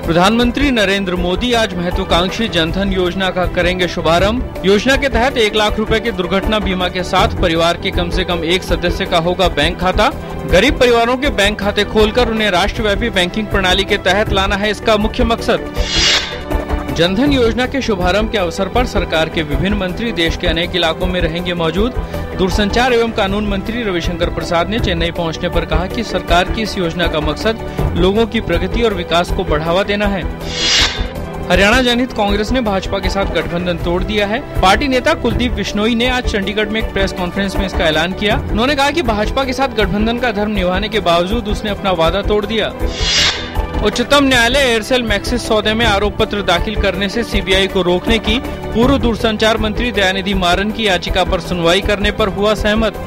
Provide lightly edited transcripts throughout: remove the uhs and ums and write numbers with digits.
प्रधानमंत्री नरेंद्र मोदी आज महत्वाकांक्षी जनधन योजना का करेंगे शुभारंभ। योजना के तहत 1 लाख रुपए के दुर्घटना बीमा के साथ परिवार के कम से कम एक सदस्य का होगा बैंक खाता। गरीब परिवारों के बैंक खाते खोलकर उन्हें राष्ट्रव्यापी बैंकिंग प्रणाली के तहत लाना है इसका मुख्य मकसद। जनधन योजना के शुभारंभ के अवसर पर सरकार के विभिन्न मंत्री देश के अनेक इलाकों में रहेंगे मौजूद। दूरसंचार एवं कानून मंत्री रविशंकर प्रसाद ने चेन्नई पहुंचने पर कहा कि सरकार की इस योजना का मकसद लोगों की प्रगति और विकास को बढ़ावा देना है। हरियाणा जनहित कांग्रेस ने भाजपा के साथ गठबंधन तोड़ दिया है। पार्टी नेता कुलदीप बिश्नोई ने आज चंडीगढ़ में एक प्रेस कॉन्फ्रेंस में इसका ऐलान किया। उन्होंने कहा कि भाजपा के साथ गठबंधन का धर्म निभाने के बावजूद उसने अपना वादा तोड़ दिया। उच्चतम न्यायालय एयरसेल मैक्सिस सौदे में आरोप पत्र दाखिल करने से सीबीआई को रोकने की पूर्व दूरसंचार मंत्री दयानिधि मारन की याचिका पर सुनवाई करने पर हुआ सहमत।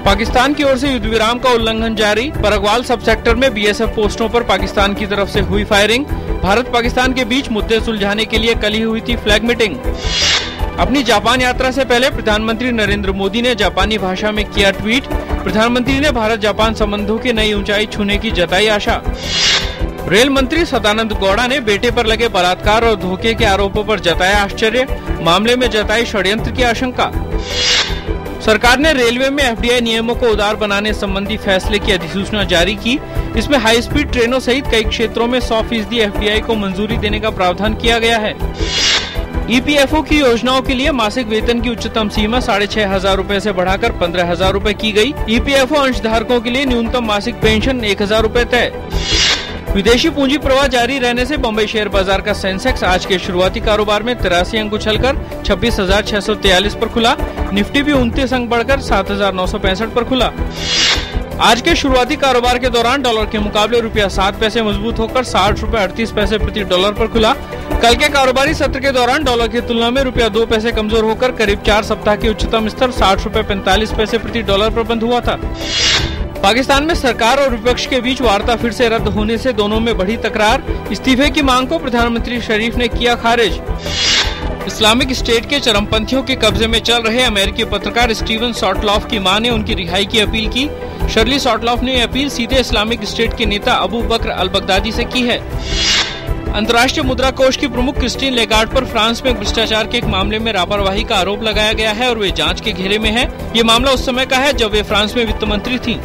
पाकिस्तान की ओर से युद्ध विराम का उल्लंघन जारी। परगवाल सब सेक्टर में बीएसएफ पोस्टों पर पाकिस्तान की तरफ से हुई फायरिंग। भारत पाकिस्तान के बीच मुद्दे सुलझाने के लिए कल ही हुई थी फ्लैग मीटिंग। अपनी जापान यात्रा से पहले प्रधानमंत्री नरेंद्र मोदी ने जापानी भाषा में किया ट्वीट। प्रधानमंत्री ने भारत जापान संबंधों की नई ऊंचाई छूने की जताई आशा। रेल मंत्री सदानंद गौड़ा ने बेटे पर लगे बलात्कार और धोखे के आरोपों पर जताया आश्चर्य। मामले में जताई षड्यंत्र की आशंका। सरकार ने रेलवे में एफडीआई नियमों को उदार बनाने संबंधी फैसले की अधिसूचना जारी की। इसमें हाई स्पीड ट्रेनों सहित कई क्षेत्रों में 100% एफडीआई को मंजूरी देने का प्रावधान किया गया है। ईपीएफओ की योजनाओं के लिए मासिक वेतन की उच्चतम सीमा 6,500 रूपए से बढ़ाकर 15,000 रूपए की गई। ईपीएफओ अंशधारकों के लिए न्यूनतम मासिक पेंशन 1,000 रूपए तय। विदेशी पूंजी प्रवाह जारी रहने से बम्बई शेयर बाजार का सेंसेक्स आज के शुरुआती कारोबार में 83 अंक उछलकर 26,643 पर खुला। निफ्टी भी 29 अंक बढ़कर 7,965 पर खुला। आज के शुरुआती कारोबार के दौरान डॉलर के मुकाबले रुपया 7 पैसे मजबूत होकर 60 रुपए 38 पैसे प्रति डॉलर पर खुला। कल के कारोबारी सत्र के दौरान डॉलर की तुलना में रुपया 2 पैसे कमजोर होकर करीब 4 सप्ताह के उच्चतम स्तर 60 रुपए 45 पैसे प्रति डॉलर पर बंद हुआ था। पाकिस्तान में सरकार और विपक्ष के बीच वार्ता फिर से रद्द होने से दोनों में बढ़ी तकरार। इस्तीफे की मांग को प्रधानमंत्री शरीफ ने किया खारिज। इस्लामिक स्टेट के चरमपंथियों के कब्जे में चल रहे अमेरिकी पत्रकार स्टीवन सॉटलॉफ की मां ने उनकी रिहाई की अपील की। शर्ली सॉटलॉफ ने अपील सीधे इस्लामिक स्टेट के नेता अबू बकर अल बगदादी से की है। अंतर्राष्ट्रीय मुद्रा कोष की प्रमुख क्रिस्टीन लेगार्ड पर फ्रांस में भ्रष्टाचार के एक मामले में लापरवाही का आरोप लगाया गया है और वे जांच के घेरे में है। ये मामला उस समय का है जब वे फ्रांस में वित्त मंत्री थीं।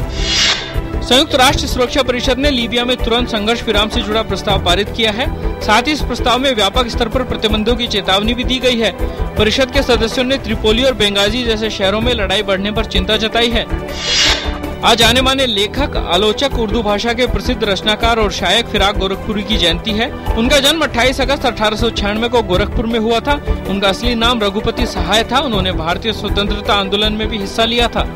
संयुक्त राष्ट्र सुरक्षा परिषद ने लीबिया में तुरंत संघर्ष विराम से जुड़ा प्रस्ताव पारित किया है। साथ ही इस प्रस्ताव में व्यापक स्तर पर प्रतिबंधों की चेतावनी भी दी गई है। परिषद के सदस्यों ने त्रिपोली और बेंगाजी जैसे शहरों में लड़ाई बढ़ने पर चिंता जताई है। आज आने माने लेखक, आलोचक, उर्दू भाषा के प्रसिद्ध रचनाकार और शायक फिराक गोरखपुरी की जयंती है। उनका जन्म 28 अगस्त 1896 को गोरखपुर में हुआ था। उनका असली नाम रघुपति सहाय था। उन्होंने भारतीय स्वतंत्रता आंदोलन में भी हिस्सा लिया था।